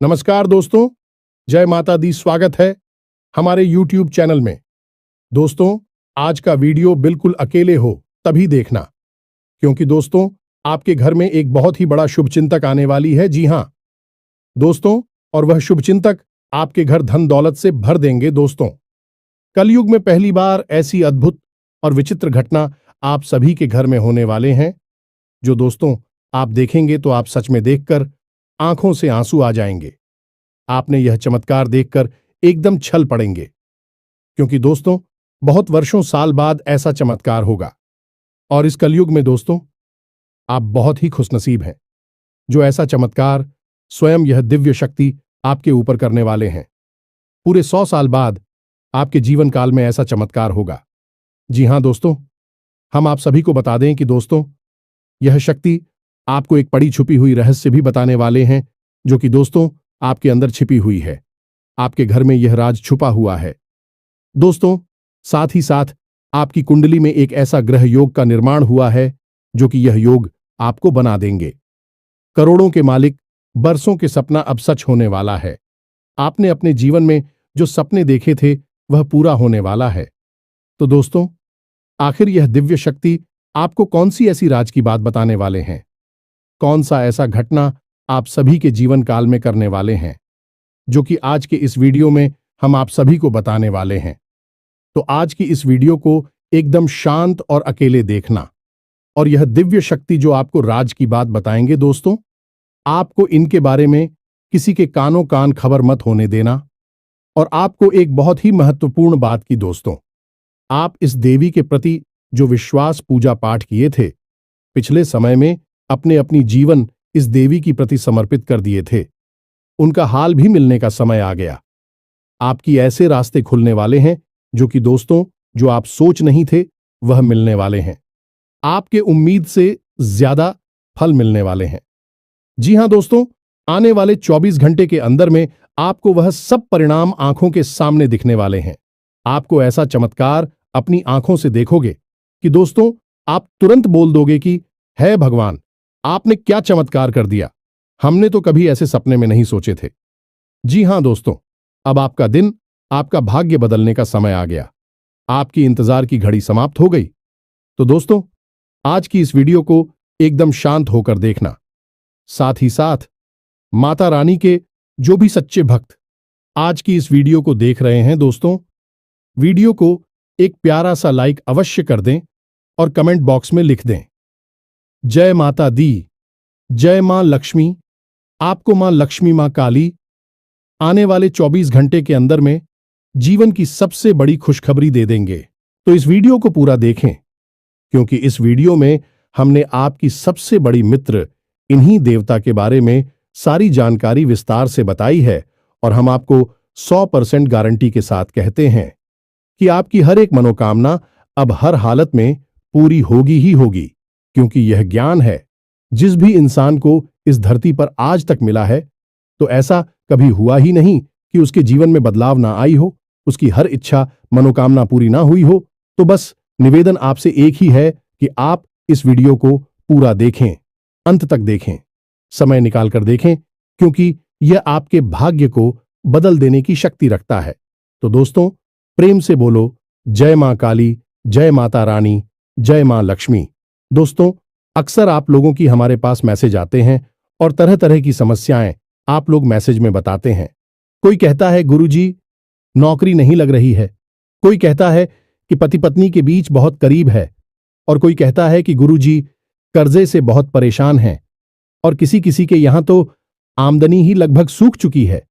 नमस्कार दोस्तों, जय माता दी। स्वागत है हमारे YouTube चैनल में। दोस्तों, आज का वीडियो बिल्कुल अकेले हो तभी देखना, क्योंकि दोस्तों आपके घर में एक बहुत ही बड़ा शुभचिंतक आने वाली है। जी हां दोस्तों, और वह शुभचिंतक आपके घर धन दौलत से भर देंगे। दोस्तों, कलयुग में पहली बार ऐसी अद्भुत और विचित्र घटना आप सभी के घर में होने वाले हैं, जो दोस्तों आप देखेंगे तो आप सच में देखकर आंखों से आंसू आ जाएंगे। आपने यह चमत्कार देखकर एकदम छल पड़ेंगे, क्योंकि दोस्तों बहुत वर्षों साल बाद ऐसा चमत्कार होगा। और इस कलयुग में दोस्तों आप बहुत ही खुशनसीब हैं, जो ऐसा चमत्कार स्वयं यह दिव्य शक्ति आपके ऊपर करने वाले हैं। पूरे 100 साल बाद आपके जीवन काल में ऐसा चमत्कार होगा। जी हां दोस्तों, हम आप सभी को बता दें कि दोस्तों यह शक्ति आपको एक पड़ी छुपी हुई रहस्य भी बताने वाले हैं, जो कि दोस्तों आपके अंदर छिपी हुई है। आपके घर में यह राज छुपा हुआ है। दोस्तों, साथ ही साथ आपकी कुंडली में एक ऐसा ग्रह योग का निर्माण हुआ है, जो कि यह योग आपको बना देंगे करोड़ों के मालिक। बरसों के सपना अब सच होने वाला है। आपने अपने जीवन में जो सपने देखे थे वह पूरा होने वाला है। तो दोस्तों, आखिर यह दिव्य शक्ति आपको कौन सी ऐसी राज की बात बताने वाले हैं? कौन सा ऐसा घटना आप सभी के जीवन काल में करने वाले हैं, जो कि आज के इस वीडियो में हम आप सभी को बताने वाले हैं। तो आज की इस वीडियो को एकदम शांत और अकेले देखना, और यह दिव्य शक्ति जो आपको राज की बात बताएंगे दोस्तों, आपको इनके बारे में किसी के कानों कान खबर मत होने देना। और आपको एक बहुत ही महत्वपूर्ण बात की दोस्तों, आप इस देवी के प्रति जो विश्वास पूजा पाठ किए थे पिछले समय में, अपने अपनी जीवन इस देवी की प्रति समर्पित कर दिए थे, उनका हाल भी मिलने का समय आ गया। आपकी ऐसे रास्ते खुलने वाले हैं जो कि दोस्तों जो आप सोच नहीं थे वह मिलने वाले हैं। आपके उम्मीद से ज्यादा फल मिलने वाले हैं। जी हां दोस्तों, आने वाले 24 घंटे के अंदर में आपको वह सब परिणाम आंखों के सामने दिखने वाले हैं। आपको ऐसा चमत्कार अपनी आंखों से देखोगे कि दोस्तों आप तुरंत बोल दोगे कि हे भगवान, आपने क्या चमत्कार कर दिया। हमने तो कभी ऐसे सपने में नहीं सोचे थे। जी हां दोस्तों, अब आपका दिन, आपका भाग्य बदलने का समय आ गया। आपकी इंतजार की घड़ी समाप्त हो गई। तो दोस्तों आज की इस वीडियो को एकदम शांत होकर देखना। साथ ही साथ माता रानी के जो भी सच्चे भक्त आज की इस वीडियो को देख रहे हैं दोस्तों, वीडियो को एक प्यारा सा लाइक अवश्य कर दें और कमेंट बॉक्स में लिख दें, जय माता दी, जय मां लक्ष्मी। आपको मां लक्ष्मी, मां काली आने वाले 24 घंटे के अंदर में जीवन की सबसे बड़ी खुशखबरी दे देंगे। तो इस वीडियो को पूरा देखें, क्योंकि इस वीडियो में हमने आपकी सबसे बड़ी मित्र इन्हीं देवता के बारे में सारी जानकारी विस्तार से बताई है। और हम आपको 100% गारंटी के साथ कहते हैं कि आपकी हर एक मनोकामना अब हर हालत में पूरी होगी ही होगी, क्योंकि यह ज्ञान है जिस भी इंसान को इस धरती पर आज तक मिला है, तो ऐसा कभी हुआ ही नहीं कि उसके जीवन में बदलाव ना आई हो, उसकी हर इच्छा मनोकामना पूरी ना हुई हो। तो बस निवेदन आपसे एक ही है कि आप इस वीडियो को पूरा देखें, अंत तक देखें, समय निकालकर देखें, क्योंकि यह आपके भाग्य को बदल देने की शक्ति रखता है। तो दोस्तों प्रेम से बोलो, जय मां काली, जय माता रानी, जय मां लक्ष्मी। दोस्तों अक्सर आप लोगों की हमारे पास मैसेज आते हैं और तरह तरह की समस्याएं आप लोग मैसेज में बताते हैं। कोई कहता है गुरुजी नौकरी नहीं लग रही है, कोई कहता है कि पति पत्नी के बीच बहुत करीब है, और कोई कहता है कि गुरुजी कर्जे से बहुत परेशान हैं, और किसी किसी के यहां तो आमदनी ही लगभग सूख चुकी है,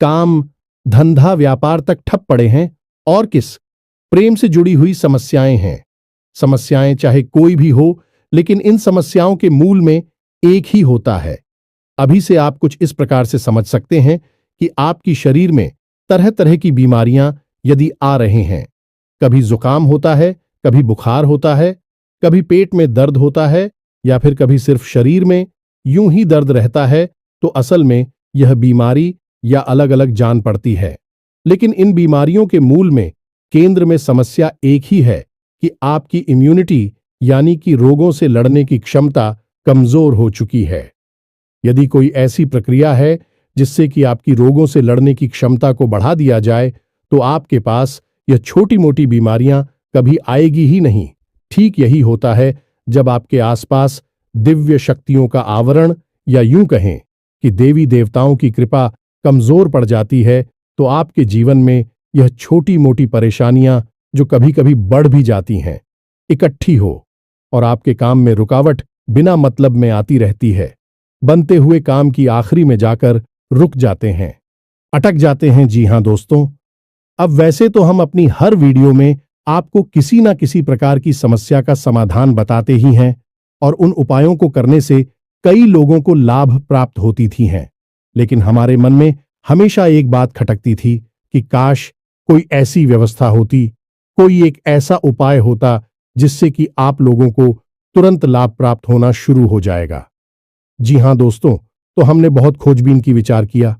काम धंधा व्यापार तक ठप पड़े हैं, और किस प्रेम से जुड़ी हुई समस्याएं हैं। समस्याएं चाहे कोई भी हो, लेकिन इन समस्याओं के मूल में एक ही होता है। अभी से आप कुछ इस प्रकार से समझ सकते हैं कि आपकी शरीर में तरह तरह की बीमारियां यदि आ रहे हैं, कभी जुकाम होता है, कभी बुखार होता है, कभी पेट में दर्द होता है, या फिर कभी सिर्फ शरीर में यूं ही दर्द रहता है, तो असल में यह बीमारी या अलग अलग जान पड़ती है। लेकिन इन बीमारियों के मूल में, केंद्र में समस्या एक ही है कि आपकी इम्यूनिटी यानी कि रोगों से लड़ने की क्षमता कमजोर हो चुकी है। यदि कोई ऐसी प्रक्रिया है जिससे कि आपकी रोगों से लड़ने की क्षमता को बढ़ा दिया जाए, तो आपके पास यह छोटी मोटी बीमारियां कभी आएगी ही नहीं। ठीक यही होता है जब आपके आसपास दिव्य शक्तियों का आवरण, या यूं कहें कि देवी देवताओं की कृपा कमजोर पड़ जाती है, तो आपके जीवन में यह छोटी मोटी परेशानियां, जो कभी कभी बढ़ भी जाती हैं, इकट्ठी हो और आपके काम में रुकावट बिना मतलब में आती रहती है। बनते हुए काम की आखिरी में जाकर रुक जाते हैं, अटक जाते हैं। जी हां दोस्तों, अब वैसे तो हम अपनी हर वीडियो में आपको किसी ना किसी प्रकार की समस्या का समाधान बताते ही हैं, और उन उपायों को करने से कई लोगों को लाभ प्राप्त होती थी हैं। लेकिन हमारे मन में हमेशा एक बात खटकती थी कि काश कोई ऐसी व्यवस्था होती, कोई एक ऐसा उपाय होता जिससे कि आप लोगों को तुरंत लाभ प्राप्त होना शुरू हो जाएगा। जी हां दोस्तों, तो हमने बहुत खोजबीन की, विचार किया,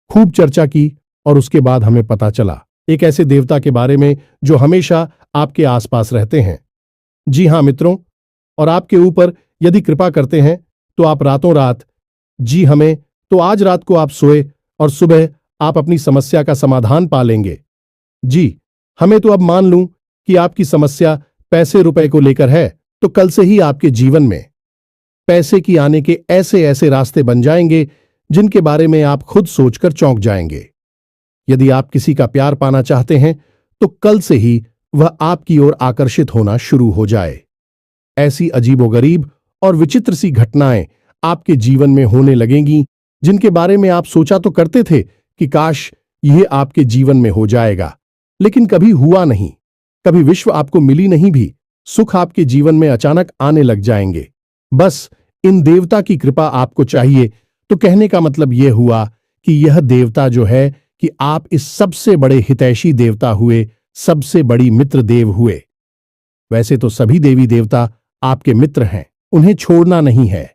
खूब चर्चा की, और उसके बाद हमें पता चला एक ऐसे देवता के बारे में जो हमेशा आपके आसपास रहते हैं। जी हां मित्रों, और आपके ऊपर यदि कृपा करते हैं तो आप रातों रात, जी हमें तो आज रात को आप सोए और सुबह आप अपनी समस्या का समाधान पा लेंगे। जी, हमें तो अब मान लूं कि आपकी समस्या पैसे रुपए को लेकर है, तो कल से ही आपके जीवन में पैसे की आने के ऐसे ऐसे रास्ते बन जाएंगे जिनके बारे में आप खुद सोचकर चौंक जाएंगे। यदि आप किसी का प्यार पाना चाहते हैं तो कल से ही वह आपकी ओर आकर्षित होना शुरू हो जाए। ऐसी अजीबोगरीब और विचित्र सी घटनाएं आपके जीवन में होने लगेंगी जिनके बारे में आप सोचा तो करते थे कि काश यह आपके जीवन में हो जाएगा, लेकिन कभी हुआ नहीं। कभी विश्व आपको मिली नहीं भी, सुख आपके जीवन में अचानक आने लग जाएंगे। बस इन देवता की कृपा आपको चाहिए। तो कहने का मतलब यह हुआ कि यह देवता जो है कि आप इस सबसे बड़े हितैषी देवता हुए, सबसे बड़ी मित्र देव हुए। वैसे तो सभी देवी देवता आपके मित्र हैं, उन्हें छोड़ना नहीं है।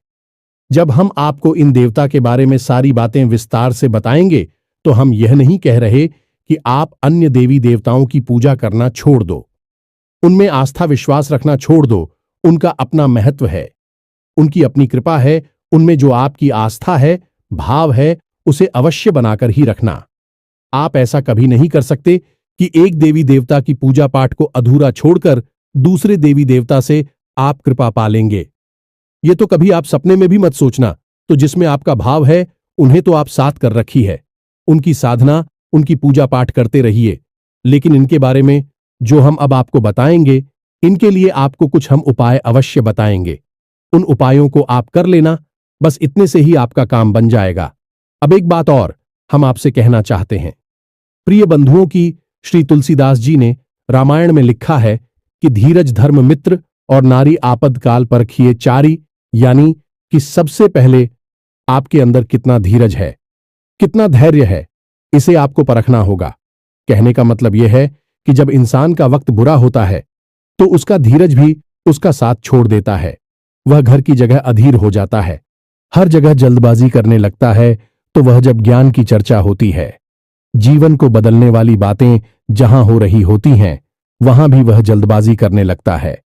जब हम आपको इन देवता के बारे में सारी बातें विस्तार से बताएंगे तो हम यह नहीं कह रहे कि आप अन्य देवी देवताओं की पूजा करना छोड़ दो, उनमें आस्था विश्वास रखना छोड़ दो। उनका अपना महत्व है, उनकी अपनी कृपा है। उनमें जो आपकी आस्था है, भाव है, उसे अवश्य बनाकर ही रखना। आप ऐसा कभी नहीं कर सकते कि एक देवी देवता की पूजा पाठ को अधूरा छोड़कर दूसरे देवी देवता से आप कृपा पा लेंगे। ये तो कभी आप सपने में भी मत सोचना। तो जिसमें आपका भाव है, उन्हें तो आप साथ कर रखी है, उनकी साधना, उनकी पूजा पाठ करते रहिए। लेकिन इनके बारे में जो हम अब आपको बताएंगे, इनके लिए आपको कुछ हम उपाय अवश्य बताएंगे। उन उपायों को आप कर लेना, बस इतने से ही आपका काम बन जाएगा। अब एक बात और हम आपसे कहना चाहते हैं। प्रिय बंधुओं की, श्री तुलसीदास जी ने रामायण में लिखा है कि धीरज धर्म मित्र और नारी आपद काल परखिए चारी, यानी कि सबसे पहले आपके अंदर कितना धीरज है, कितना धैर्य है, इसे आपको परखना होगा। कहने का मतलब यह है कि जब इंसान का वक्त बुरा होता है तो उसका धीरज भी उसका साथ छोड़ देता है। वह घर की जगह अधीर हो जाता है, हर जगह जल्दबाजी करने लगता है। तो वह जब ज्ञान की चर्चा होती है, जीवन को बदलने वाली बातें जहां हो रही होती हैं, वहां भी वह जल्दबाजी करने लगता है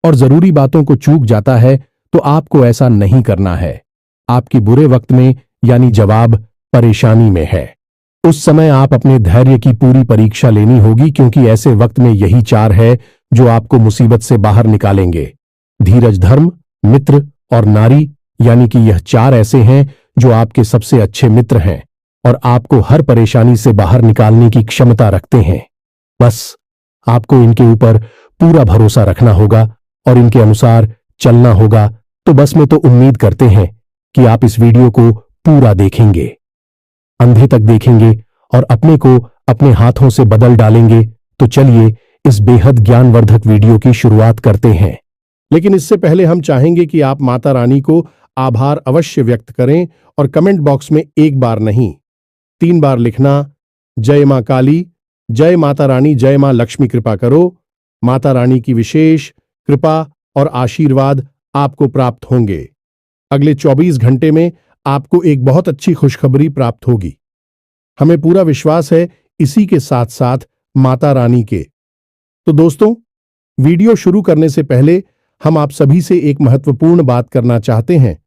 और जरूरी बातों को चूक जाता है। तो आपको ऐसा नहीं करना है। आपकी बुरे वक्त में, यानी जवाब परेशानी में है, उस समय आप अपने धैर्य की पूरी परीक्षा लेनी होगी, क्योंकि ऐसे वक्त में यही चार है जो आपको मुसीबत से बाहर निकालेंगे। धीरज धर्म मित्र और नारी, यानी कि यह चार ऐसे हैं जो आपके सबसे अच्छे मित्र हैं और आपको हर परेशानी से बाहर निकालने की क्षमता रखते हैं। बस आपको इनके ऊपर पूरा भरोसा रखना होगा और इनके अनुसार चलना होगा। तो बस मैं तो उम्मीद करते हैं कि आप इस वीडियो को पूरा देखेंगे, अंधे तक देखेंगे और अपने को अपने हाथों से बदल डालेंगे। तो चलिए इस बेहद ज्ञानवर्धक वीडियो की शुरुआत करते हैं। लेकिन इससे पहले हम चाहेंगे कि आप माता रानी को आभार अवश्य व्यक्त करें और कमेंट बॉक्स में एक बार नहीं 3 बार लिखना, जय मां काली, जय माता रानी, जय मां लक्ष्मी कृपा करो। माता रानी की विशेष कृपा और आशीर्वाद आपको प्राप्त होंगे। अगले 24 घंटे में आपको एक बहुत अच्छी खुशखबरी प्राप्त होगी। हमें पूरा विश्वास है इसी के साथ साथ माता रानी के। तो दोस्तों, वीडियो शुरू करने से पहले हम आप सभी से एक महत्वपूर्ण बात करना चाहते हैं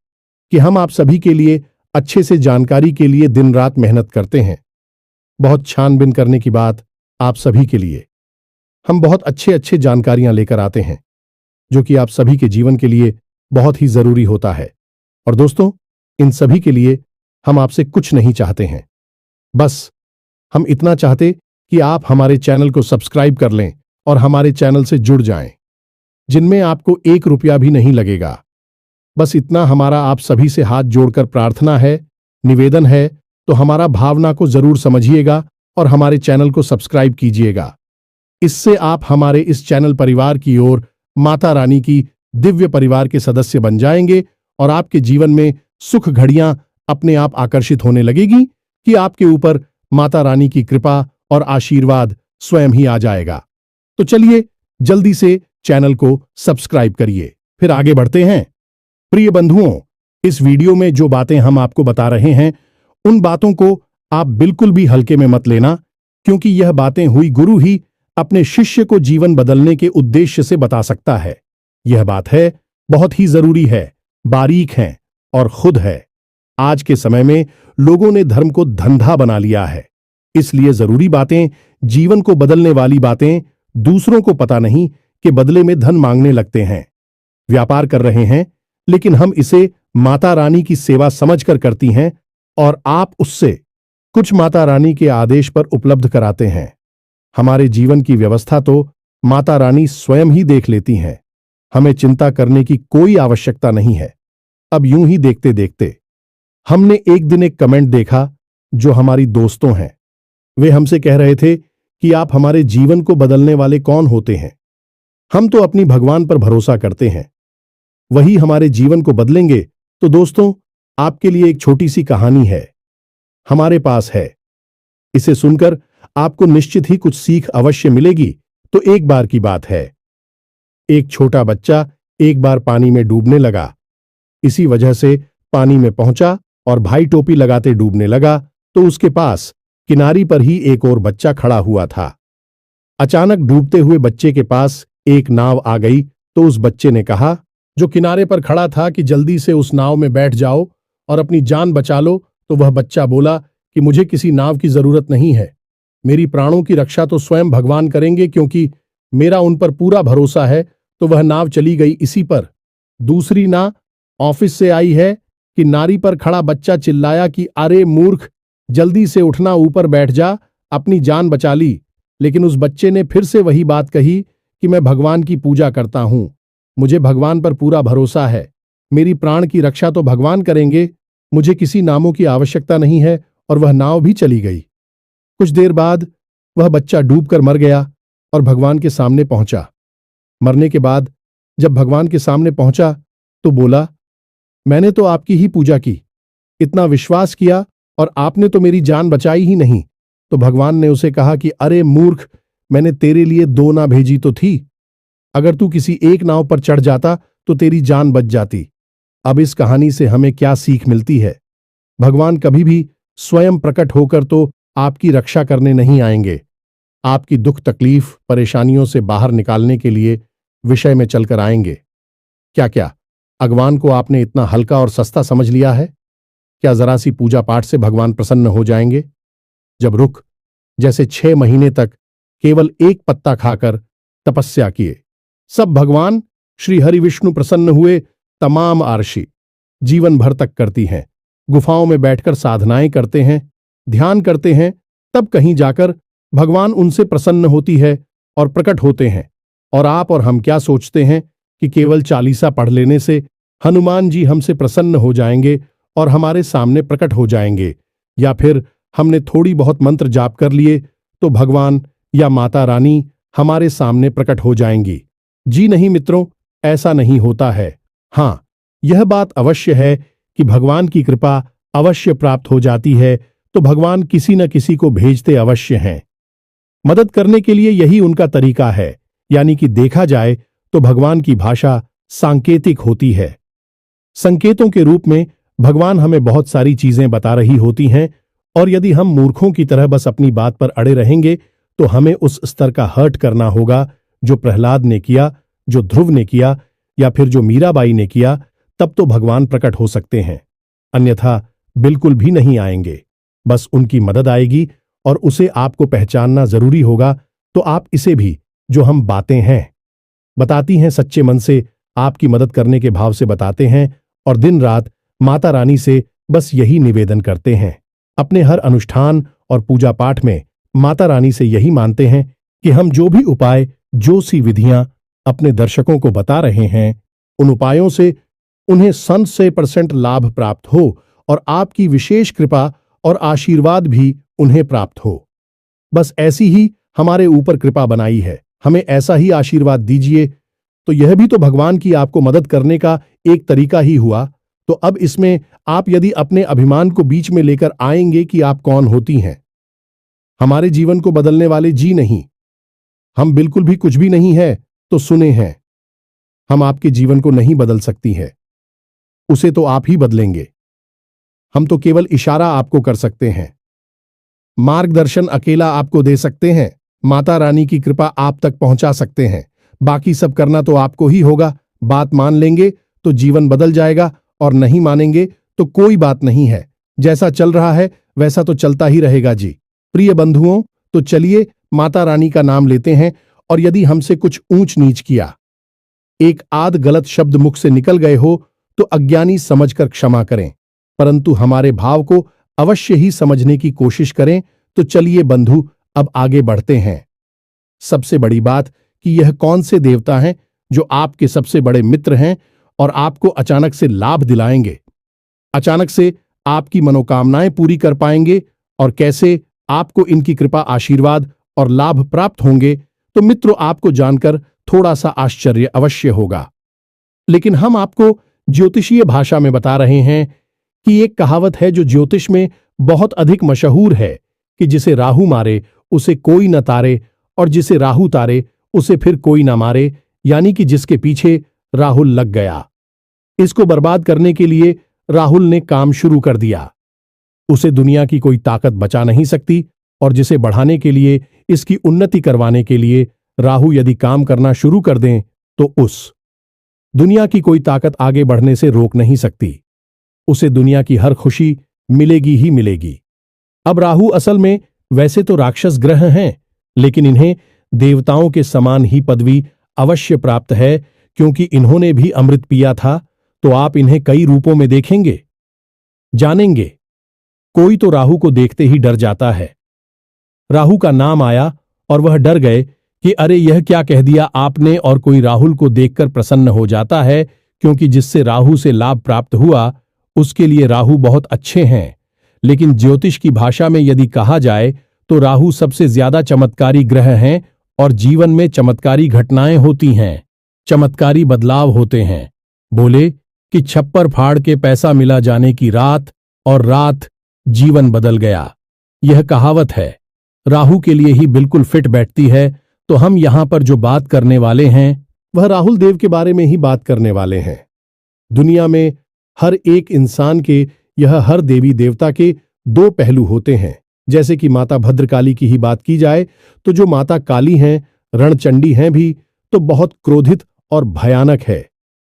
कि हम आप सभी के लिए अच्छे से जानकारी के लिए दिन रात मेहनत करते हैं। बहुत छानबीन करने की बात आप सभी के लिए। हम बहुत अच्छे अच्छे जानकारियां लेकर आते हैं जो कि आप सभी के जीवन के लिए बहुत ही जरूरी होता है। और दोस्तों, इन सभी के लिए हम आपसे कुछ नहीं चाहते हैं, बस हम इतना चाहते कि आप हमारे चैनल को सब्सक्राइब कर लें और हमारे चैनल से जुड़ जाएं, जिनमें आपको 1 रुपया भी नहीं लगेगा। बस इतना हमारा आप सभी से हाथ जोड़कर प्रार्थना है, निवेदन है। तो हमारा भावना को जरूर समझिएगा और हमारे चैनल को सब्सक्राइब कीजिएगा। इससे आप हमारे इस चैनल परिवार की ओर माता रानी की दिव्य परिवार के सदस्य बन जाएंगे और आपके जीवन में सुख घड़ियां अपने आप आकर्षित होने लगेगी कि आपके ऊपर माता रानी की कृपा और आशीर्वाद स्वयं ही आ जाएगा। तो चलिए जल्दी से चैनल को सब्सक्राइब करिए, फिर आगे बढ़ते हैं। प्रिय बंधुओं, इस वीडियो में जो बातें हम आपको बता रहे हैं उन बातों को आप बिल्कुल भी हल्के में मत लेना, क्योंकि यह बातें हुई गुरु ही अपने शिष्य को जीवन बदलने के उद्देश्य से बता सकता है। यह बात है, बहुत ही जरूरी है, बारीक है और खुद है। आज के समय में लोगों ने धर्म को धंधा बना लिया है, इसलिए जरूरी बातें, जीवन को बदलने वाली बातें दूसरों को पता नहीं कि बदले में धन मांगने लगते हैं। व्यापार कर रहे हैं, लेकिन हम इसे माता रानी की सेवा समझकर करती हैं और आप उससे कुछ माता रानी के आदेश पर उपलब्ध कराते हैं। हमारे जीवन की व्यवस्था तो माता रानी स्वयं ही देख लेती हैं, हमें चिंता करने की कोई आवश्यकता नहीं है। अब यूं ही देखते देखते हमने एक दिन एक कमेंट देखा जो हमारी दोस्तों हैं। वे हमसे कह रहे थे कि आप हमारे जीवन को बदलने वाले कौन होते हैं? हम तो अपनी भगवान पर भरोसा करते हैं, वही हमारे जीवन को बदलेंगे। तो दोस्तों, आपके लिए एक छोटी सी कहानी है, हमारे पास है। इसे सुनकर आपको निश्चित ही कुछ सीख अवश्य मिलेगी। तो एक बार की बात है, एक छोटा बच्चा एक बार पानी में डूबने लगा। इसी वजह से पानी में पहुंचा और भाई टोपी लगाते डूबने लगा तो उसके पास किनारी पर ही एक और बच्चा खड़ा हुआ था। अचानक डूबते हुए बच्चे के पास एक नाव आ गई तो उस बच्चे ने कहा, जो किनारे पर खड़ा था, कि जल्दी से उस नाव में बैठ जाओ और अपनी जान बचा लो। तो वह बच्चा बोला कि मुझे किसी नाव की जरूरत नहीं है, मेरी प्राणों की रक्षा तो स्वयं भगवान करेंगे, क्योंकि मेरा उन पर पूरा भरोसा है। तो वह नाव चली गई इसी पर। दूसरी ना ऑफिस से आई है कि नारी पर खड़ा बच्चा चिल्लाया कि अरे मूर्ख, जल्दी से उठना, ऊपर बैठ जा, अपनी जान बचा ली। लेकिन उस बच्चे ने फिर से वही बात कही कि मैं भगवान की पूजा करता हूं, मुझे भगवान पर पूरा भरोसा है, मेरी प्राण की रक्षा तो भगवान करेंगे, मुझे किसी नामों की आवश्यकता नहीं है। और वह नाव भी चली गई। कुछ देर बाद वह बच्चा डूबकर मर गया और भगवान के सामने पहुंचा। मरने के बाद जब भगवान के सामने पहुंचा तो बोला, मैंने तो आपकी ही पूजा की, इतना विश्वास किया, और आपने तो मेरी जान बचाई ही नहीं। तो भगवान ने उसे कहा कि अरे मूर्ख, मैंने तेरे लिए 2 नाव भेजी तो थी, अगर तू किसी एक नाव पर चढ़ जाता तो तेरी जान बच जाती। अब इस कहानी से हमें क्या सीख मिलती है? भगवान कभी भी स्वयं प्रकट होकर तो आपकी रक्षा करने नहीं आएंगे, आपकी दुख तकलीफ परेशानियों से बाहर निकालने के लिए विषय में चलकर आएंगे। क्या भगवान को आपने इतना हल्का और सस्ता समझ लिया है? क्या जरा सी पूजा पाठ से भगवान प्रसन्न हो जाएंगे? जब रुख जैसे 6 महीने तक केवल एक पत्ता खाकर तपस्या किए, सब भगवान श्री हरि विष्णु प्रसन्न हुए। तमाम आरशी जीवन भर तक करती हैं, गुफाओं में बैठकर साधनाएं करते हैं, ध्यान करते हैं, तब कहीं जाकर भगवान उनसे प्रसन्न होती है और प्रकट होते हैं। और आप और हम क्या सोचते हैं कि केवल 40 पढ़ लेने से हनुमान जी हमसे प्रसन्न हो जाएंगे और हमारे सामने प्रकट हो जाएंगे, या फिर हमने थोड़ी बहुत मंत्र जाप कर लिए तो भगवान या माता रानी हमारे सामने प्रकट हो जाएंगी? जी नहीं मित्रों, ऐसा नहीं होता है। हाँ, यह बात अवश्य है कि भगवान की कृपा अवश्य प्राप्त हो जाती है तो भगवान किसी न किसी को भेजते अवश्य हैं। मदद करने के लिए यही उनका तरीका है, यानी कि देखा जाए तो भगवान की भाषा सांकेतिक होती है। संकेतों के रूप में भगवान हमें बहुत सारी चीजें बता रही होती हैं, और यदि हम मूर्खों की तरह बस अपनी बात पर अड़े रहेंगे तो हमें उस स्तर का हर्ट करना होगा जो प्रहलाद ने किया, जो ध्रुव ने किया, या फिर जो मीराबाई ने किया। तब तो भगवान प्रकट हो सकते हैं, अन्यथा बिल्कुल भी नहीं आएंगे। बस उनकी मदद आएगी और उसे आपको पहचानना जरूरी होगा। तो आप इसे भी, जो हम बातें हैं बताती हैं, सच्चे मन से आपकी मदद करने के भाव से बताते हैं और दिन रात माता रानी से बस यही निवेदन करते हैं। अपने हर अनुष्ठान और पूजा पाठ में माता रानी से यही मानते हैं कि हम जो भी उपाय, जो सी विधियां अपने दर्शकों को बता रहे हैं, उन उपायों से उन्हें 100% लाभ प्राप्त हो और आपकी विशेष कृपा और आशीर्वाद भी उन्हें प्राप्त हो। बस ऐसी ही हमारे ऊपर कृपा बनाई है, हमें ऐसा ही आशीर्वाद दीजिए। तो यह भी तो भगवान की आपको मदद करने का एक तरीका ही हुआ। तो अब इसमें आप यदि अपने अभिमान को बीच में लेकर आएंगे कि आप कौन होती हैं, हमारे जीवन को बदलने वाले जी नहीं, हम बिल्कुल भी कुछ भी नहीं है, तो सुने हैं, हम आपके जीवन को नहीं बदल सकती है, उसे तो आप ही बदलेंगे। हम तो केवल इशारा आपको कर सकते हैं, मार्गदर्शन अकेला आपको दे सकते हैं, माता रानी की कृपा आप तक पहुंचा सकते हैं। बाकी सब करना तो आपको ही होगा। बात मान लेंगे तो जीवन बदल जाएगा और नहीं मानेंगे तो कोई बात नहीं है। जैसा चल रहा है वैसा तो चलता ही रहेगा जी। प्रिय बंधुओं, तो चलिए माता रानी का नाम लेते हैं और यदि हमसे कुछ ऊंच नीच किया, एक आध गलत शब्द मुख से निकल गए हो तो अज्ञानी समझकर क्षमा करें, परंतु हमारे भाव को अवश्य ही समझने की कोशिश करें। तो चलिए बंधु, अब आगे बढ़ते हैं। सबसे बड़ी बात कि यह कौन से देवता हैं जो आपके सबसे बड़े मित्र हैं और आपको अचानक से लाभ दिलाएंगे, अचानक से आपकी मनोकामनाएं पूरी कर पाएंगे, और कैसे आपको इनकी कृपा, आशीर्वाद और लाभ प्राप्त होंगे। तो मित्रों, आपको जानकर थोड़ा सा आश्चर्य अवश्य होगा, लेकिन हम आपको ज्योतिषीय भाषा में बता रहे हैं कि एक कहावत है जो ज्योतिष में बहुत अधिक मशहूर है कि जिसे राहु मारे उसे कोई न तारे, और जिसे राहु तारे उसे फिर कोई ना मारे, यानी कि जिसके पीछे राहुल लग गया, इसको बर्बाद करने के लिए राहुल ने काम शुरू कर दिया, उसे दुनिया की कोई ताकत बचा नहीं सकती। और जिसे बढ़ाने के लिए, इसकी उन्नति करवाने के लिए राहु यदि काम करना शुरू कर दें तो उस दुनिया की कोई ताकत आगे बढ़ने से रोक नहीं सकती, उसे दुनिया की हर खुशी मिलेगी ही मिलेगी। अब राहु असल में वैसे तो राक्षस ग्रह हैं, लेकिन इन्हें देवताओं के समान ही पदवी अवश्य प्राप्त है, क्योंकि इन्होंने भी अमृत पिया था। तो आप इन्हें कई रूपों में देखेंगे, जानेंगे। कोई तो राहु को देखते ही डर जाता है। राहु का नाम आया और वह डर गए कि अरे यह क्या कह दिया आपने, और कोई राहुल को देखकर प्रसन्न हो जाता है, क्योंकि जिससे राहु से लाभ प्राप्त हुआ उसके लिए राहु बहुत अच्छे हैं। लेकिन ज्योतिष की भाषा में यदि कहा जाए तो राहु सबसे ज्यादा चमत्कारी ग्रह हैं और जीवन में चमत्कारी घटनाएं होती हैं, चमत्कारी बदलाव होते हैं। बोले कि छप्पर फाड़ के पैसा मिला जाने की रात, और रात जीवन बदल गया। यह कहावत है, राहु के लिए ही बिल्कुल फिट बैठती है। तो हम यहां पर जो बात करने वाले हैं वह राहुल देव के बारे में ही बात करने वाले हैं। दुनिया में हर एक इंसान के, यह हर देवी देवता के दो पहलू होते हैं। जैसे कि माता भद्रकाली की ही बात की जाए तो जो माता काली हैं, रणचंडी हैं भी, तो बहुत क्रोधित और भयानक है।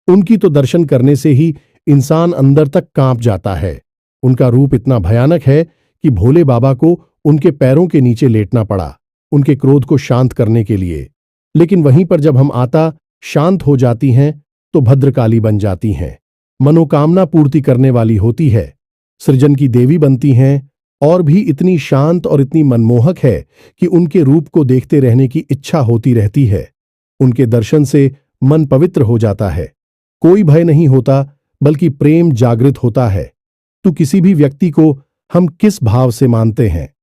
उनकी तो दर्शन करने से ही इंसान अंदर तक कांप जाता है। उनका रूप इतना भयानक है कि भोले बाबा को उनके पैरों के नीचे लेटना पड़ा उनके क्रोध को शांत करने के लिए। लेकिन वहीं पर जब हम आता शांत हो जाती हैं तो भद्रकाली बन जाती हैं, मनोकामना पूर्ति करने वाली होती है, सृजन की देवी बनती हैं, और भी इतनी शांत और इतनी मनमोहक है कि उनके रूप को देखते रहने की इच्छा होती रहती है। उनके दर्शन से मन पवित्र हो जाता है, कोई भय नहीं होता बल्कि प्रेम जागृत होता है। तो किसी भी व्यक्ति को हम किस भाव से मानते हैं,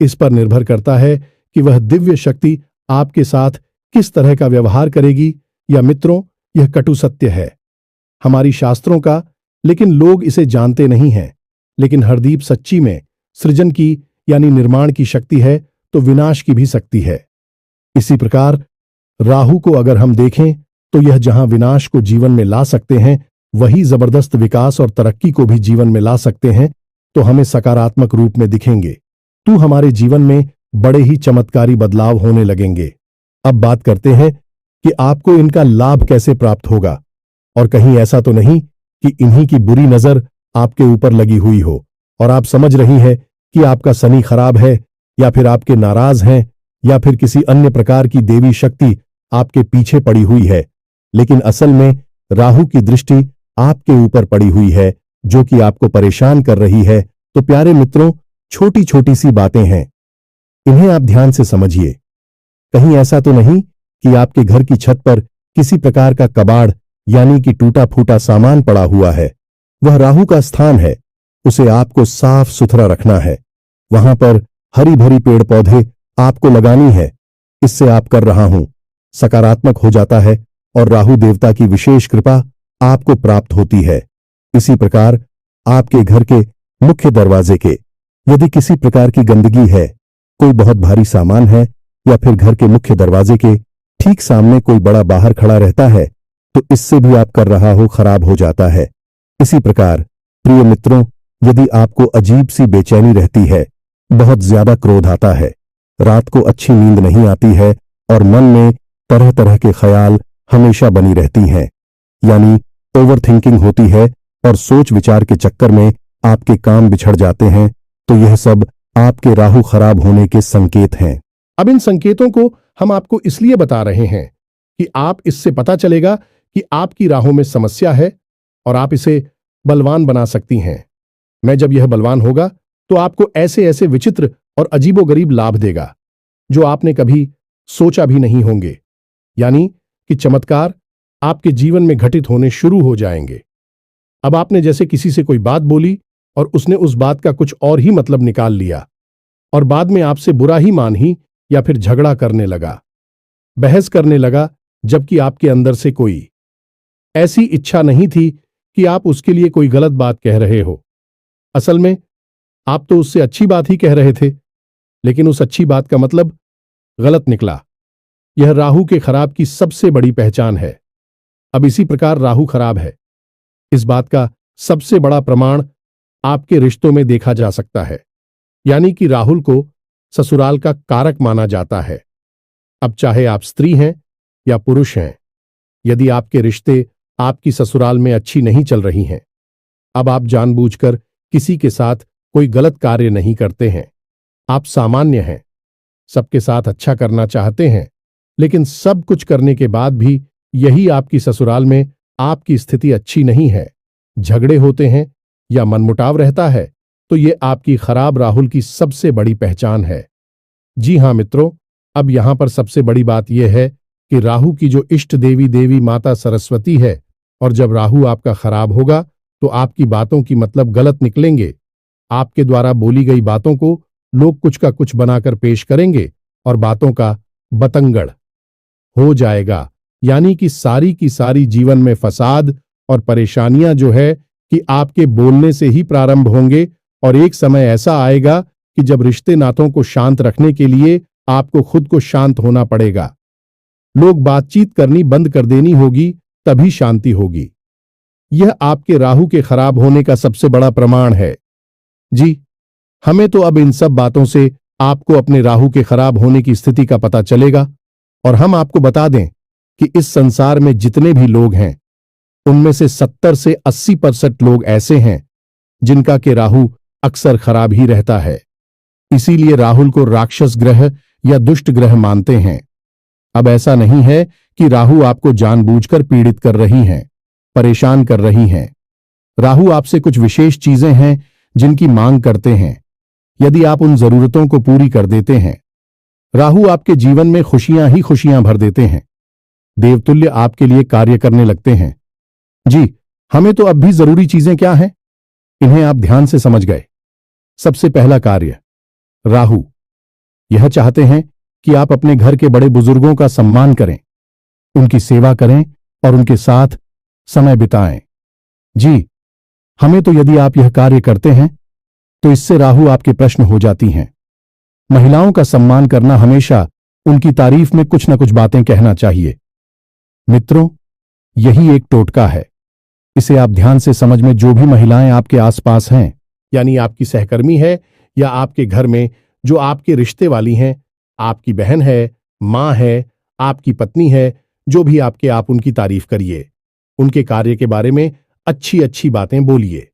इस पर निर्भर करता है कि वह दिव्य शक्ति आपके साथ किस तरह का व्यवहार करेगी। या मित्रों, यह कटु सत्य है हमारी शास्त्रों का, लेकिन लोग इसे जानते नहीं हैं। लेकिन हरदीप सच्ची में सृजन की यानी निर्माण की शक्ति है तो विनाश की भी शक्ति है। इसी प्रकार राहु को अगर हम देखें तो यह जहां विनाश को जीवन में ला सकते हैं, वही जबरदस्त विकास और तरक्की को भी जीवन में ला सकते हैं। तो हमें सकारात्मक रूप में दिखेंगे, तो हमारे जीवन में बड़े ही चमत्कारी बदलाव होने लगेंगे। अब बात करते हैं कि आपको इनका लाभ कैसे प्राप्त होगा, और कहीं ऐसा तो नहीं कि इन्हीं की बुरी नजर आपके ऊपर लगी हुई हो। और आप समझ रही हैं कि आपका शनि खराब है, या फिर आपके नाराज हैं, या फिर किसी अन्य प्रकार की देवी शक्ति आपके पीछे पड़ी हुई है। लेकिन असल में राहु की दृष्टि आपके ऊपर पड़ी हुई है, जो कि आपको परेशान कर रही है। तो प्यारे मित्रों, छोटी छोटी सी बातें हैं, इन्हें आप ध्यान से समझिए। कहीं ऐसा तो नहीं कि आपके घर की छत पर किसी प्रकार का कबाड़ यानी कि टूटा फूटा सामान पड़ा हुआ है। वह राहु का स्थान है, उसे आपको साफ सुथरा रखना है। वहां पर हरी भरी पेड़ पौधे आपको लगानी है। इससे आप कर रहा हूं सकारात्मक हो जाता है और राहु देवता की विशेष कृपा आपको प्राप्त होती है। इसी प्रकार आपके घर के मुख्य दरवाजे के यदि किसी प्रकार की गंदगी है, कोई बहुत भारी सामान है, या फिर घर के मुख्य दरवाजे के ठीक सामने कोई बड़ा बाहर खड़ा रहता है, तो इससे भी आप कर रहा हो खराब हो जाता है। इसी प्रकार प्रिय मित्रों, यदि आपको अजीब सी बेचैनी रहती है, बहुत ज्यादा क्रोध आता है, रात को अच्छी नींद नहीं आती है और मन में तरह तरह के ख्याल हमेशा बनी रहती हैं, यानी ओवर थिंकिंग होती है और सोच विचार के चक्कर में आपके काम बिछड़ जाते हैं, तो यह सब आपके राहु खराब होने के संकेत हैं। अब इन संकेतों को हम आपको इसलिए बता रहे हैं कि आप इससे पता चलेगा कि आपकी राहों में समस्या है और आप इसे बलवान बना सकती हैं। मैं जब यह बलवान होगा तो आपको ऐसे ऐसे विचित्र और अजीबोगरीब लाभ देगा जो आपने कभी सोचा भी नहीं होंगे, यानी कि चमत्कार आपके जीवन में घटित होने शुरू हो जाएंगे। अब आपने जैसे किसी से कोई बात बोली और उसने उस बात का कुछ और ही मतलब निकाल लिया और बाद में आपसे बुरा ही मान ही या फिर झगड़ा करने लगा, बहस करने लगा, जबकि आपके अंदर से कोई ऐसी इच्छा नहीं थी कि आप उसके लिए कोई गलत बात कह रहे हो। असल में आप तो उससे अच्छी बात ही कह रहे थे, लेकिन उस अच्छी बात का मतलब गलत निकला। यह राहु के खराब की सबसे बड़ी पहचान है। अब इसी प्रकार राहु खराब है, इस बात का सबसे बड़ा प्रमाण आपके रिश्तों में देखा जा सकता है, यानी कि राहुल को ससुराल का कारक माना जाता है। अब चाहे आप स्त्री हैं या पुरुष हैं, यदि आपके रिश्ते आपकी ससुराल में अच्छी नहीं चल रही हैं, अब आप जानबूझकर किसी के साथ कोई गलत कार्य नहीं करते हैं। आप सामान्य हैं, सबके साथ अच्छा करना चाहते हैं, लेकिन सब कुछ करने के बाद भी यही आपकी ससुराल में आपकी स्थिति अच्छी नहीं है, झगड़े होते हैं या मनमुटाव रहता है, तो ये आपकी खराब राहुल की सबसे बड़ी पहचान है। जी हां मित्रों, अब यहां पर सबसे बड़ी बात यह है कि राहु की जो इष्ट देवी देवी माता सरस्वती है, और जब राहु आपका खराब होगा तो आपकी बातों की मतलब गलत निकलेंगे। आपके द्वारा बोली गई बातों को लोग कुछ का कुछ बनाकर पेश करेंगे और बातों का बतंगड़ हो जाएगा, यानी कि सारी की सारी जीवन में फसाद और परेशानियां जो है कि आपके बोलने से ही प्रारंभ होंगे, और एक समय ऐसा आएगा कि जब रिश्ते नातों को शांत रखने के लिए आपको खुद को शांत होना पड़ेगा। लोग बातचीत करनी बंद कर देनी होगी, तभी शांति होगी। यह आपके राहु के खराब होने का सबसे बड़ा प्रमाण है। जी, हमें तो अब इन सब बातों से आपको अपने राहु के खराब होने की स्थिति का पता चलेगा, और हम आपको बता दें कि इस संसार में जितने भी लोग हैं, उनमें से 70 से 80% लोग ऐसे हैं जिनका के राहु अक्सर खराब ही रहता है। इसीलिए राहुल को राक्षस ग्रह या दुष्ट ग्रह मानते हैं। अब ऐसा नहीं है कि राहु आपको जानबूझकर पीड़ित कर रही हैं, परेशान कर रही हैं। राहु आपसे कुछ विशेष चीजें हैं जिनकी मांग करते हैं। यदि आप उन जरूरतों को पूरी कर देते हैं, राहु आपके जीवन में खुशियां ही खुशियां भर देते हैं, देवतुल्य आपके लिए कार्य करने लगते हैं। जी, हमें तो अब भी जरूरी चीजें क्या हैं, इन्हें आप ध्यान से समझ गए। सबसे पहला कार्य, राहु यह चाहते हैं कि आप अपने घर के बड़े बुजुर्गों का सम्मान करें, उनकी सेवा करें और उनके साथ समय बिताएं। जी, हमें तो यदि आप यह कार्य करते हैं तो इससे राहु आपके प्रश्न हो जाती हैं। महिलाओं का सम्मान करना, हमेशा उनकी तारीफ में कुछ न कुछ बातें कहना चाहिए। मित्रों, यही एक टोटका है, इसे आप ध्यान से समझ में। जो भी महिलाएं आपके आसपास हैं, यानी आपकी सहकर्मी है या आपके घर में जो आपके रिश्ते वाली हैं, आपकी बहन है, मां है, आपकी पत्नी है, जो भी आपके, आप उनकी तारीफ करिए, उनके कार्य के बारे में अच्छी अच्छी बातें बोलिए।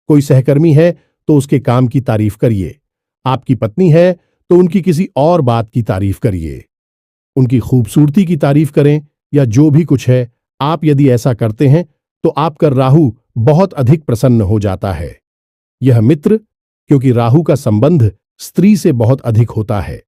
कोई सहकर्मी है तो उसके काम की तारीफ करिए। आपकी पत्नी है तो उनकी किसी और बात की तारीफ करिए। उनकी खूबसूरती की तारीफ करें या जो भी कुछ है, आप यदि ऐसा करते हैं तो आपका राहु बहुत अधिक प्रसन्न हो जाता है। यह मित्र, क्योंकि राहु का संबंध स्त्री से बहुत अधिक होता है,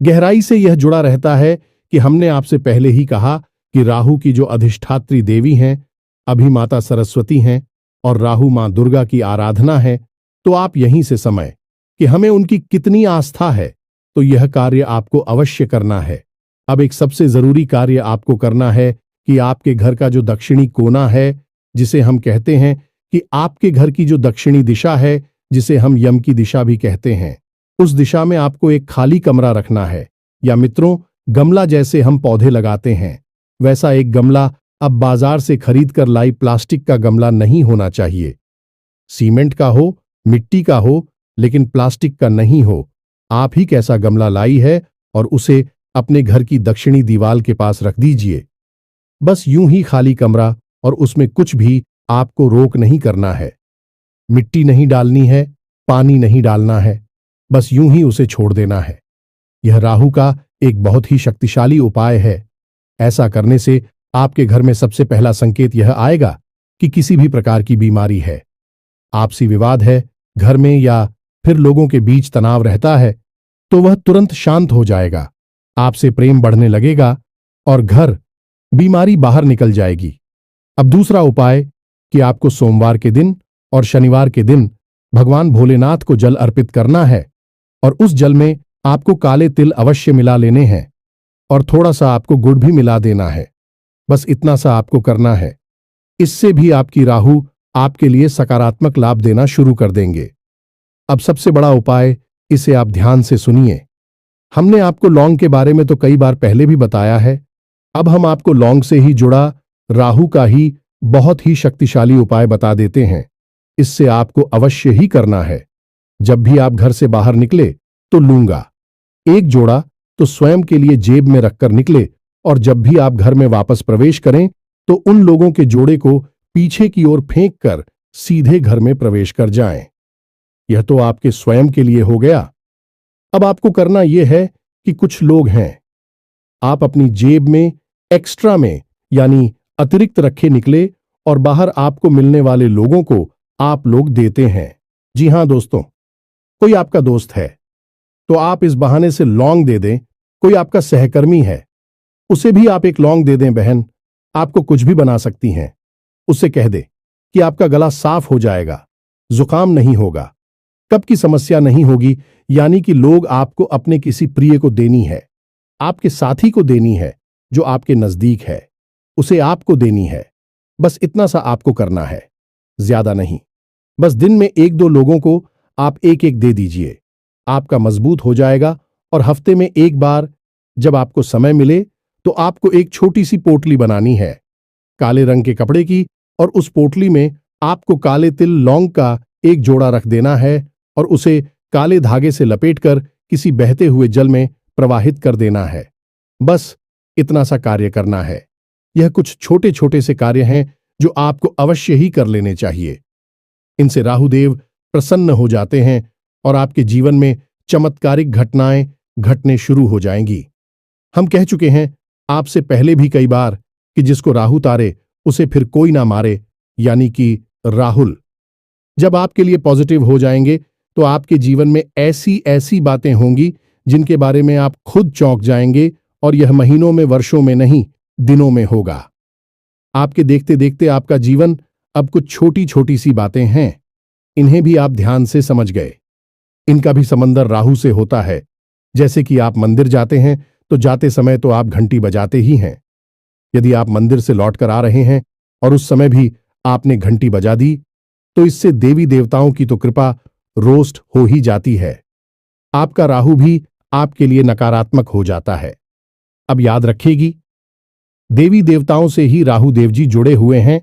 गहराई से यह जुड़ा रहता है कि हमने आपसे पहले ही कहा कि राहु की जो अधिष्ठात्री देवी हैं अभी माता सरस्वती हैं और राहु मां दुर्गा की आराधना है। तो आप यहीं से समय कि हमें उनकी कितनी आस्था है, तो यह कार्य आपको अवश्य करना है। अब एक सबसे जरूरी कार्य आपको करना है कि आपके घर का जो दक्षिणी कोना है, जिसे हम कहते हैं कि आपके घर की जो दक्षिणी दिशा है, जिसे हम यम की दिशा भी कहते हैं, उस दिशा में आपको एक खाली कमरा रखना है। या मित्रों, गमला जैसे हम पौधे लगाते हैं वैसा एक गमला अब बाजार से खरीद कर लाई प्लास्टिक का गमला नहीं होना चाहिए। सीमेंट का हो, मिट्टी का हो, लेकिन प्लास्टिक का नहीं हो। आप ही कैसा गमला लाई है और उसे अपने घर की दक्षिणी दीवार के पास रख दीजिए। बस यूं ही खाली कमरा, और उसमें कुछ भी आपको रोक नहीं करना है। मिट्टी नहीं डालनी है, पानी नहीं डालना है, बस यूं ही उसे छोड़ देना है। यह राहु का एक बहुत ही शक्तिशाली उपाय है। ऐसा करने से आपके घर में सबसे पहला संकेत यह आएगा कि किसी भी प्रकार की बीमारी है, आपसी विवाद है घर में, या फिर लोगों के बीच तनाव रहता है, तो वह तुरंत शांत हो जाएगा। आपसे प्रेम बढ़ने लगेगा और घर बीमारी बाहर निकल जाएगी। अब दूसरा उपाय कि आपको सोमवार के दिन और शनिवार के दिन भगवान भोलेनाथ को जल अर्पित करना है, और उस जल में आपको काले तिल अवश्य मिला लेने हैं और थोड़ा सा आपको गुड़ भी मिला देना है। बस इतना सा आपको करना है। इससे भी आपकी राहु आपके लिए सकारात्मक लाभ देना शुरू कर देंगे। अब सबसे बड़ा उपाय, इसे आप ध्यान से सुनिए। हमने आपको लौंग के बारे में तो कई बार पहले भी बताया है। अब हम आपको लौंग से ही जुड़ा राहु का ही बहुत ही शक्तिशाली उपाय बता देते हैं। इससे आपको अवश्य ही करना है। जब भी आप घर से बाहर निकले तो लूंगा एक जोड़ा तो स्वयं के लिए जेब में रखकर निकले, और जब भी आप घर में वापस प्रवेश करें तो उन लोगों के जोड़े को पीछे की ओर फेंक कर सीधे घर में प्रवेश कर जाएं। यह तो आपके स्वयं के लिए हो गया। अब आपको करना यह है कि कुछ लोग हैं, आप अपनी जेब में एक्स्ट्रा में यानी अतिरिक्त रखे निकले और बाहर आपको मिलने वाले लोगों को आप लोग देते हैं। जी हां दोस्तों, कोई आपका दोस्त है तो आप इस बहाने से लौंग दे दें। कोई आपका सहकर्मी है, उसे भी आप एक लौंग दे दें। बहन आपको कुछ भी बना सकती हैं। उससे कह दे कि आपका गला साफ हो जाएगा, जुकाम नहीं होगा, कब की समस्या नहीं होगी। यानी कि लोग आपको अपने किसी प्रिय को देनी है, आपके साथी को देनी है जो आपके नजदीक है, उसे आपको देनी है। बस इतना सा आपको करना है, ज्यादा नहीं। बस दिन में एक दो लोगों को आप एक एक दे दीजिए। आपका मजबूत हो जाएगा। और हफ्ते में एक बार जब आपको समय मिले तो आपको एक छोटी सी पोटली बनानी है काले रंग के कपड़े की, और उस पोटली में आपको काले तिल लौंग का एक जोड़ा रख देना है और उसे काले धागे से लपेटकर किसी बहते हुए जल में प्रवाहित कर देना है। बस इतना सा कार्य करना है। यह कुछ छोटे छोटे से कार्य हैं जो आपको अवश्य ही कर लेने चाहिए। इनसे राहुदेव प्रसन्न हो जाते हैं और आपके जीवन में चमत्कारिक घटनाएं घटने शुरू हो जाएंगी। हम कह चुके हैं आपसे पहले भी कई बार कि जिसको राहु तारे उसे फिर कोई ना मारे, यानी कि राहुल जब आपके लिए पॉजिटिव हो जाएंगे तो आपके जीवन में ऐसी ऐसी बातें होंगी जिनके बारे में आप खुद चौंक जाएंगे, और यह महीनों में, वर्षों में नहीं, दिनों में होगा। आपके देखते देखते आपका जीवन अब कुछ छोटी छोटी सी बातें हैं, इन्हें भी आप ध्यान से समझ गए। इनका भी समंदर राहु से होता है। जैसे कि आप मंदिर जाते हैं तो जाते समय तो आप घंटी बजाते ही हैं। यदि आप मंदिर से लौटकर आ रहे हैं और उस समय भी आपने घंटी बजा दी तो इससे देवी देवताओं की तो कृपा रोस्ट हो ही जाती है। आपका राहु भी आपके लिए नकारात्मक हो जाता है। अब याद रखिएगी, देवी देवताओं से ही राहु देव जी जुड़े हुए हैं,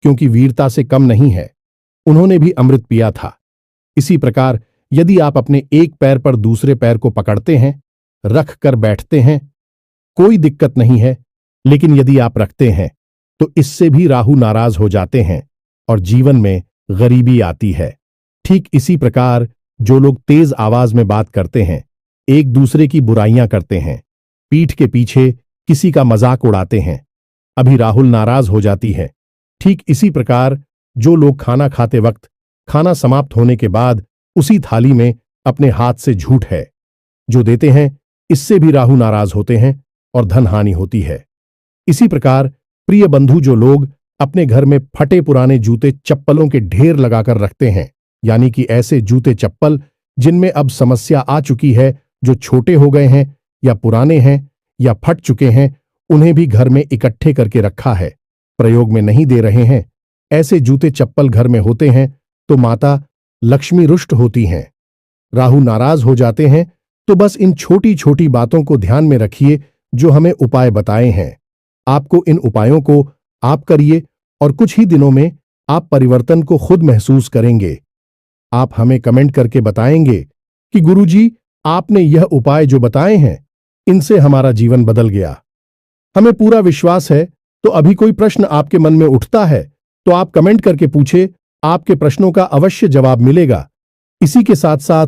क्योंकि वीरता से कम नहीं है, उन्होंने भी अमृत पिया था। इसी प्रकार यदि आप अपने एक पैर पर दूसरे पैर को पकड़ते हैं, रख कर बैठते हैं, कोई दिक्कत नहीं है, लेकिन यदि आप रखते हैं तो इससे भी राहु नाराज हो जाते हैं और जीवन में गरीबी आती है। ठीक इसी प्रकार जो लोग तेज आवाज में बात करते हैं, एक दूसरे की बुराइयां करते हैं, पीठ के पीछे किसी का मजाक उड़ाते हैं, अभी राहुल नाराज हो जाती है। ठीक इसी प्रकार जो लोग खाना खाते वक्त खाना समाप्त होने के बाद उसी थाली में अपने हाथ से झूठ है जो देते हैं, इससे भी राहु नाराज होते हैं और धन हानि होती है। इसी प्रकार प्रिय बंधु जो लोग अपने घर में फटे पुराने जूते चप्पलों के ढेर लगाकर रखते हैं, यानी कि ऐसे जूते चप्पल जिनमें अब समस्या आ चुकी है, जो छोटे हो गए हैं या पुराने हैं या फट चुके हैं, उन्हें भी घर में इकट्ठे करके रखा है, प्रयोग में नहीं दे रहे हैं, ऐसे जूते चप्पल घर में होते हैं तो माता लक्ष्मी रुष्ट होती हैं, राहु नाराज हो जाते हैं। तो बस इन छोटी छोटी बातों को ध्यान में रखिए जो हमें उपाय बताए हैं। आपको इन उपायों को आप करिए और कुछ ही दिनों में आप परिवर्तन को खुद महसूस करेंगे। आप हमें कमेंट करके बताएंगे कि गुरुजी, आपने यह उपाय जो बताए हैं, इनसे हमारा जीवन बदल गया। हमें पूरा विश्वास है। तो अभी कोई प्रश्न आपके मन में उठता है तो आप कमेंट करके पूछे, आपके प्रश्नों का अवश्य जवाब मिलेगा। इसी के साथ साथ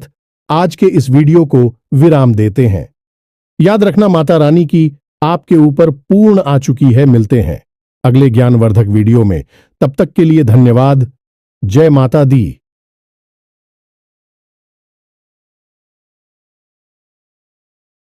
आज के इस वीडियो को विराम देते हैं। याद रखना, माता रानी की आपके ऊपर पूर्ण आ चुकी है। मिलते हैं अगले ज्ञानवर्धक वीडियो में। तब तक के लिए धन्यवाद। जय माता दी।